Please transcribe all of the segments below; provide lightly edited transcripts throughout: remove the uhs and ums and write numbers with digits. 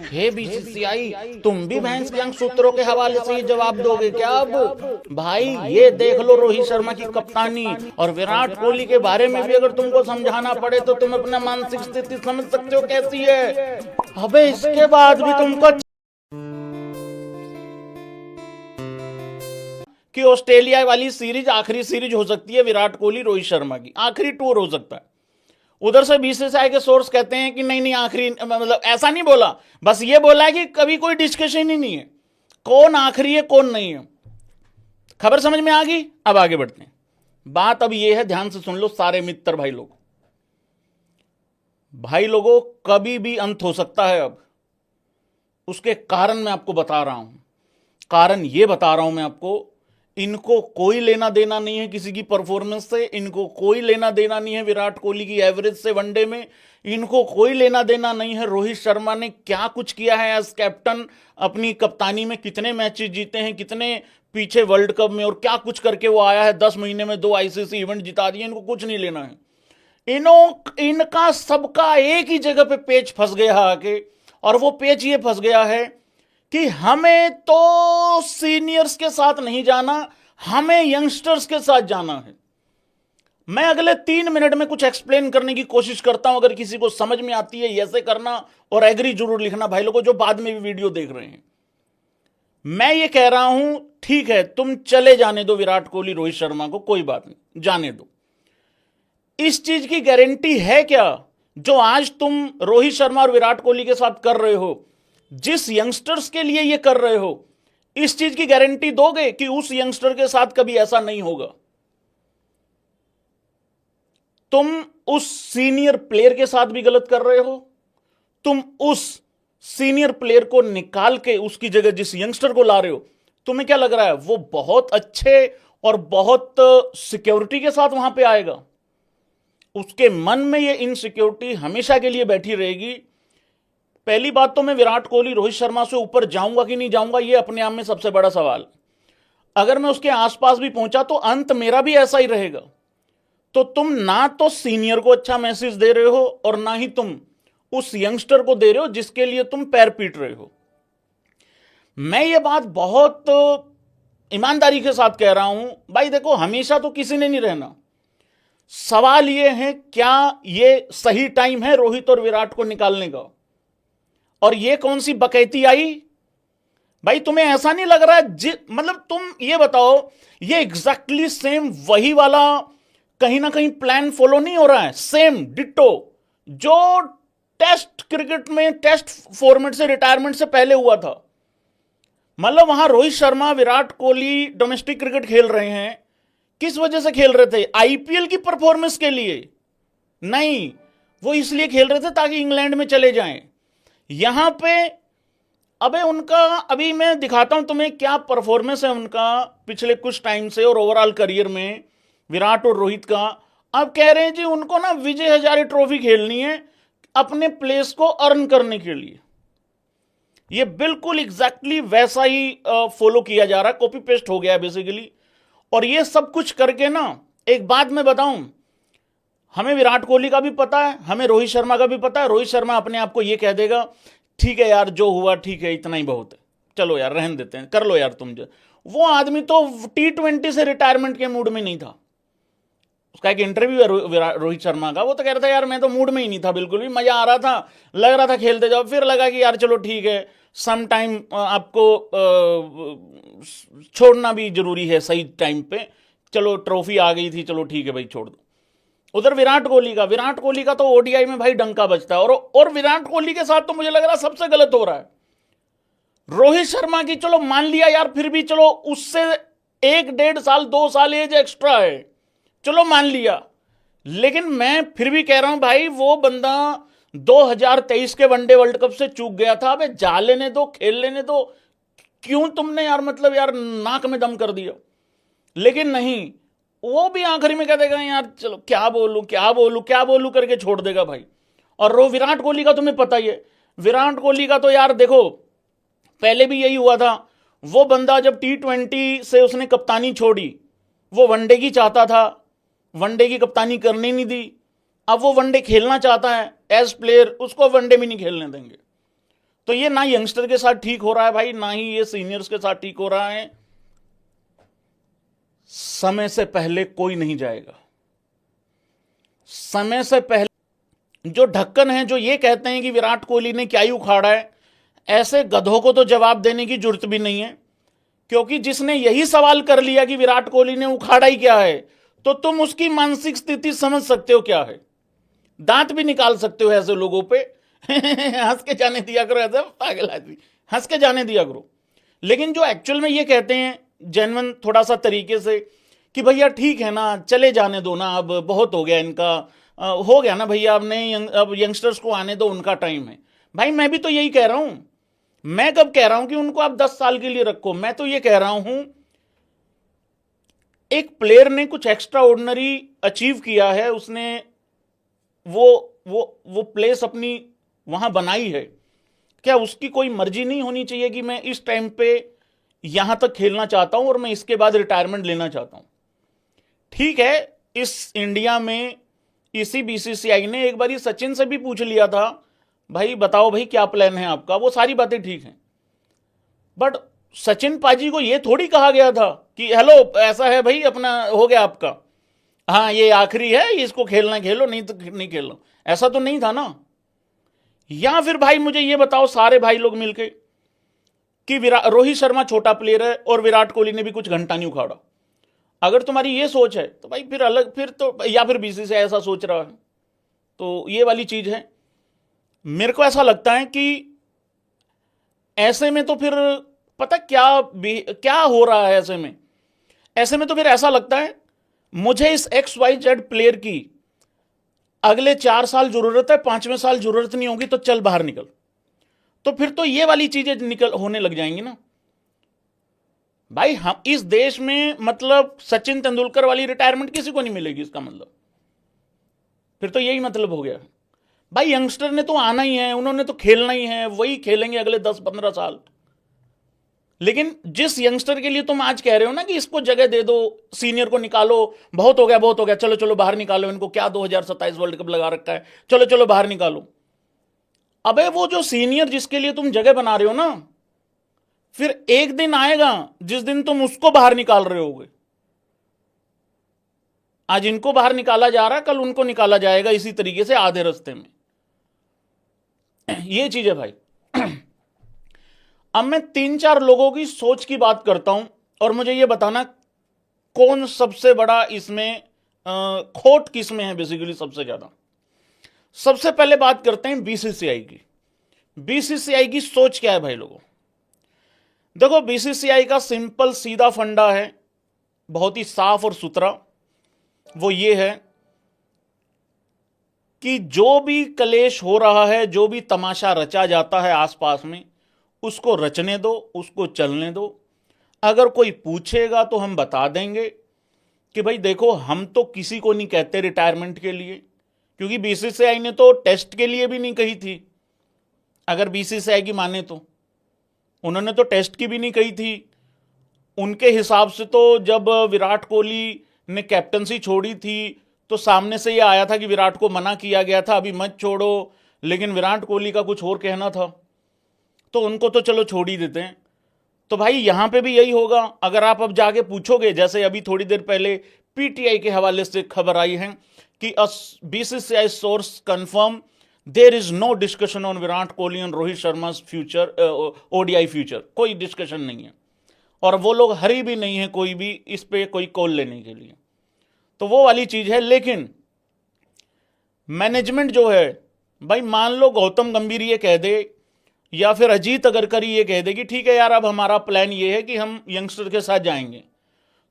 हे BCCI, तुम भी भैंस के अंक सूत्रों के हवाले से ही जवाब दोगे क्या? अब भाई ये देख लो, रोहित शर्मा की कप्तानी और विराट कोहली के बारे में भी अगर तुमको समझाना पड़े तो तुम अपना मानसिक स्थिति समझ सकते हो कैसी है। अबे इसके बाद भी तुमको कि ऑस्ट्रेलिया वाली सीरीज आखिरी सीरीज हो सकती है विराट कोहली रोहित शर्मा की, आखिरी टूर हो सकता है। उधर से बीसीसीआई के सोर्स कहते हैं कि नहीं आखिरी, मतलब ऐसा नहीं बोला, बस ये बोला है कि कभी कोई डिस्कशन ही नहीं है कौन आखिरी है कौन नहीं है। खबर समझ में आ गई? अब आगे बढ़ते हैं। बात अब ये है, ध्यान से सुन लो सारे मित्र भाई लोगों, कभी भी अंत हो सकता है। अब उसके कारण मैं आपको बता रहा हूं, कारण ये बता रहा हूं मैं आपको, इनको कोई लेना देना नहीं है किसी की परफॉर्मेंस से, इनको कोई लेना देना नहीं है विराट कोहली की एवरेज से वनडे में, इनको कोई लेना देना नहीं है रोहित शर्मा ने क्या कुछ किया है एज कैप्टन, अपनी कप्तानी में कितने मैचेस जीते हैं, कितने पीछे वर्ल्ड कप में, और क्या कुछ करके वो आया है, 10 महीने में 2 आईसीसी इवेंट जिता दिए। इनको कुछ नहीं लेना है। इनका सबका एक ही जगह पे पेच फंस गया आके, और वो पेच ये फंस गया है कि हमें तो सीनियर्स के साथ नहीं जाना, हमें यंगस्टर्स के साथ जाना है। मैं अगले 3 मिनट में कुछ एक्सप्लेन करने की कोशिश करता हूं, अगर किसी को समझ में आती है ऐसे करना, और एग्री जरूर लिखना भाई लोगों जो बाद में भी वीडियो देख रहे हैं। मैं ये कह रहा हूं, ठीक है तुम चले जाने दो विराट कोहली रोहित शर्मा को, कोई बात नहीं, जाने दो। इस चीज की गारंटी है क्या जो आज तुम रोहित शर्मा और विराट कोहली के साथ कर रहे हो, जिस यंगस्टर्स के लिए ये कर रहे हो, इस चीज की गारंटी दोगे कि उस यंगस्टर के साथ कभी ऐसा नहीं होगा? तुम उस सीनियर प्लेयर के साथ भी गलत कर रहे हो, तुम उस सीनियर प्लेयर को निकाल के उसकी जगह जिस यंगस्टर को ला रहे हो, तुम्हें क्या लग रहा है वो बहुत अच्छे और बहुत सिक्योरिटी के साथ वहां पे आएगा? उसके मन में ये इनसिक्योरिटी हमेशा के लिए बैठी रहेगी। पहली बात तो मैं विराट कोहली रोहित शर्मा से ऊपर जाऊंगा कि नहीं जाऊंगा, ये अपने आप में सबसे बड़ा सवाल। अगर मैं उसके आसपास भी पहुंचा तो अंत मेरा भी ऐसा ही रहेगा। तो तुम ना तो सीनियर को अच्छा मैसेज दे रहे हो, और ना ही तुम उस यंगस्टर को दे रहे हो जिसके लिए तुम पैर पीट रहे हो। मैं ये बात बहुत ईमानदारी के साथ कह रहा हूं भाई, देखो हमेशा तो किसी ने नहीं रहना। सवाल ये है क्या ये सही टाइम है रोहित और विराट को निकालने का? और ये कौन सी बकैती आई भाई? तुम्हें ऐसा नहीं लग रहा है मतलब तुम ये बताओ, ये एग्जैक्टली सेम वही वाला कहीं ना कहीं प्लान फॉलो नहीं हो रहा है? सेम डिट्टो जो टेस्ट क्रिकेट में टेस्ट फॉर्मेट से रिटायरमेंट से पहले हुआ था। मतलब वहां रोहित शर्मा विराट कोहली डोमेस्टिक क्रिकेट खेल रहे हैं, किस वजह से खेल रहे थे? आईपीएल की परफॉर्मेंस के लिए नहीं, वो इसलिए खेल रहे थे ताकि इंग्लैंड में चले जाएं। यहां पे अबे उनका, अभी मैं दिखाता हूं तुम्हें क्या परफॉर्मेंस है उनका पिछले कुछ टाइम से और ओवरऑल करियर में, विराट और रोहित का। अब कह रहे हैं जी उनको ना विजय हजारे ट्रॉफी खेलनी है अपने प्लेस को अर्न करने के लिए। ये बिल्कुल एग्जैक्टली वैसा ही फॉलो किया जा रहा है, कॉपी पेस्ट हो गया है बेसिकली। और ये सब कुछ करके ना, एक बात मैं बताऊं, हमें विराट कोहली का भी पता है, हमें रोहित शर्मा का भी पता है। रोहित शर्मा अपने आप को ये कह देगा ठीक है यार जो हुआ ठीक है, इतना ही बहुत है, चलो यार रहने देते हैं, कर लो यार तुम जो। वो आदमी तो T20 से रिटायरमेंट के मूड में नहीं था। उसका एक इंटरव्यू है रोहित शर्मा का, वो तो कह रहा था यार मैं तो मूड में ही नहीं था, बिल्कुल भी मजा आ रहा था, लग रहा था खेलते जाओ, फिर लगा कि यार चलो ठीक है सम टाइम आपको छोड़ना भी जरूरी है सही टाइम पे, चलो ट्रॉफी आ गई थी, चलो ठीक है भाई छोड़ दो। उधर विराट कोहली का तो ओडीआई में भाई डंका बजता है, और विराट कोहली के साथ तो मुझे लग रहा है सबसे गलत हो रहा है। रोहित शर्मा की चलो मान लिया यार, फिर भी चलो उससे 1-1.5 साल 2 साल एज एक्स्ट्रा है, चलो मान लिया, लेकिन मैं फिर भी कह रहा हूं भाई वो बंदा 2023 के वनडे वर्ल्ड कप से चूक गया था। अबे जा लेने दो, खेल लेने दो, क्यों तुमने यार मतलब यार नाक में दम कर दिया? लेकिन नहीं, वो भी आखिरी में कह देगा यार चलो क्या बोलूं करके छोड़ देगा भाई। और वो विराट कोहली का तुम्हें पता ही है, विराट कोहली का तो यार देखो पहले भी यही हुआ था। वो बंदा जब T20 से उसने कप्तानी छोड़ी, वो वनडे की चाहता था, वनडे की कप्तानी करने नहीं दी। अब वो वनडे खेलना चाहता है एज प्लेयर, उसको वनडे भी नहीं खेलने देंगे। तो ये ना यंगस्टर के साथ ठीक हो रहा है भाई, ना ही ये सीनियर्स के साथ ठीक हो रहा है। समय से पहले कोई नहीं जाएगा। समय से पहले जो ढक्कन है, जो ये कहते हैं कि विराट कोहली ने क्या ही उखाड़ा है, ऐसे गधों को तो जवाब देने की जरूरत भी नहीं है, क्योंकि जिसने यही सवाल कर लिया कि विराट कोहली ने उखाड़ा ही क्या है, तो तुम उसकी मानसिक स्थिति समझ सकते हो क्या है। दांत भी निकाल सकते हो ऐसे लोगों पे। हंस के जाने दिया करो, ऐसे पागल आदमी, हंस के जाने दिया करो। लेकिन जो एक्चुअल में ये कहते हैं जेन्युइन थोड़ा सा तरीके से कि भैया ठीक है ना, चले जाने दो ना, अब बहुत हो गया इनका, हो गया ना भैया, अब यंगस्टर्स को आने दो, उनका टाइम है। भाई मैं भी तो यही कह रहा हूं। मैं कब कह रहा हूं कि उनको आप 10 साल के लिए रखो? मैं तो ये कह रहा हूं एक प्लेयर ने कुछ एक्स्ट्रा ऑर्डिनरी अचीव किया है, उसने वो प्लेस अपनी वहां बनाई है, क्या उसकी कोई मर्जी नहीं होनी चाहिए कि मैं इस टाइम पे यहां तक खेलना चाहता हूं और मैं इसके बाद रिटायरमेंट लेना चाहता हूं? ठीक है, इस इंडिया में इसी बीसीसीआई ने एक बार सचिन से भी पूछ लिया था, भाई बताओ भाई क्या प्लान है आपका, वो सारी बातें ठीक हैं, बट सचिन पाजी को यह थोड़ी कहा गया था कि हेलो ऐसा है भाई, अपना हो गया आपका, हाँ ये आखिरी है, इसको खेलना खेलो, नहीं तो नहीं खेलो, ऐसा तो नहीं था ना। या फिर भाई मुझे ये बताओ सारे भाई लोग मिलके कि रोहित शर्मा छोटा प्लेयर है और विराट कोहली ने भी कुछ घंटा नहीं उखाड़ा। अगर तुम्हारी ये सोच है तो भाई फिर अलग, फिर तो, या फिर बीसीसीआई ऐसा सोच रहा है, तो ये वाली चीज है। मेरे को ऐसा लगता है कि ऐसे में तो फिर पता क्या हो रहा है। ऐसे में तो फिर ऐसा लगता है मुझे इस XYZ प्लेयर की अगले 4 साल जरूरत है, 5वें साल जरूरत नहीं होगी, तो चल बाहर निकल। तो फिर तो ये वाली चीजें निकल होने लग जाएंगी ना भाई। हम इस देश में मतलब सचिन तेंदुलकर वाली रिटायरमेंट किसी को नहीं मिलेगी, इसका मतलब फिर तो यही मतलब हो गया भाई। यंगस्टर ने तो आना ही है, उन्होंने तो खेलना ही है, वही खेलेंगे अगले 10-15 साल। लेकिन जिस यंगस्टर के लिए तुम आज कह रहे हो ना कि इसको जगह दे दो, सीनियर को निकालो, बहुत हो गया बहुत हो गया, चलो चलो बाहर निकालो इनको, क्या 2027 वर्ल्ड कप लगा रखा है, चलो चलो बाहर निकालो। अबे वो जो सीनियर जिसके लिए तुम जगह बना रहे हो ना, फिर एक दिन आएगा जिस दिन तुम उसको बाहर निकाल रहे होगे। आज इनको बाहर निकाला जा रहा है, कल उनको निकाला जाएगा इसी तरीके से आधे रास्ते में। ये चीज है भाई। अब मैं 3-4 लोगों की सोच की बात करता हूं और मुझे यह बताना कौन सबसे बड़ा इसमें खोट किसमें है बेसिकली सबसे ज्यादा। सबसे पहले बात करते हैं बीसीसीआई की। बीसीसीआई की सोच क्या है भाई लोगों? देखो, बीसीसीआई का सिंपल सीधा फंडा है, बहुत ही साफ और सुथरा। वो ये है कि जो भी कलेश हो रहा है, जो भी तमाशा रचा जाता है आसपास में, उसको रचने दो, उसको चलने दो। अगर कोई पूछेगा तो हम बता देंगे कि भाई देखो, हम तो किसी को नहीं कहते रिटायरमेंट के लिए, क्योंकि बीसीसीआई ने तो टेस्ट के लिए भी नहीं कही थी। अगर बीसीसीआई की माने तो उन्होंने तो टेस्ट की भी नहीं कही थी। उनके हिसाब से तो जब विराट कोहली ने कैप्टनसी छोड़ी थी तो सामने से ये आया था कि विराट को मना किया गया था अभी मत छोड़ो, लेकिन विराट कोहली का कुछ और कहना था, तो उनको तो चलो छोड़ ही देते हैं। तो भाई यहां पे भी यही होगा। अगर आप अब जाके पूछोगे, जैसे अभी थोड़ी देर पहले पीटीआई के हवाले से खबर आई है कि BCCI source confirm there is no discussion on Virat Kohli and Rohit Sharma future, ODI future, कोई डिस्कशन नहीं है। और वो लोग हरी भी नहीं है कोई भी इस पे कोई कॉल लेने के लिए, तो वो वाली चीज है। लेकिन मैनेजमेंट जो है भाई, मान लो गौतम गंभीर ये कह दे या फिर अजीत अगरकरी ये कह दे कि ठीक है यार, अब हमारा प्लान ये है कि हम यंगस्टर के साथ जाएंगे,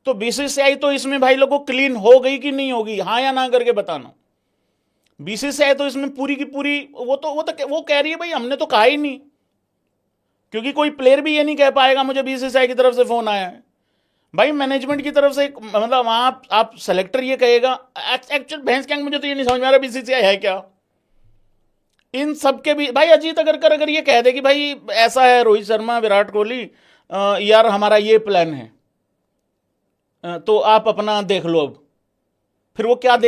तो बीसीसीआई तो इसमें भाई लोगों क्लीन हो गई कि नहीं होगी, हाँ या ना करके बताना। बीसीसीआई तो इसमें पूरी की पूरी वो कह रही है भाई हमने तो कहा ही नहीं, क्योंकि कोई प्लेयर भी ये नहीं कह पाएगा मुझे बीसीसीआई की तरफ से फोन आया है। भाई मैनेजमेंट की तरफ से मतलब आप सेलेक्टर ये कहेगा, एक्चुअल भैंस क्या, मुझे तो ये नहीं समझ में आ रहा बीसीसीआई है क्या इन सबके भी। भाई अजीत अगर ये कह दे कि भाई ऐसा है रोहित शर्मा विराट कोहली, यार हमारा ये प्लान है, तो आप अपना देख लो, अब फिर वो क्या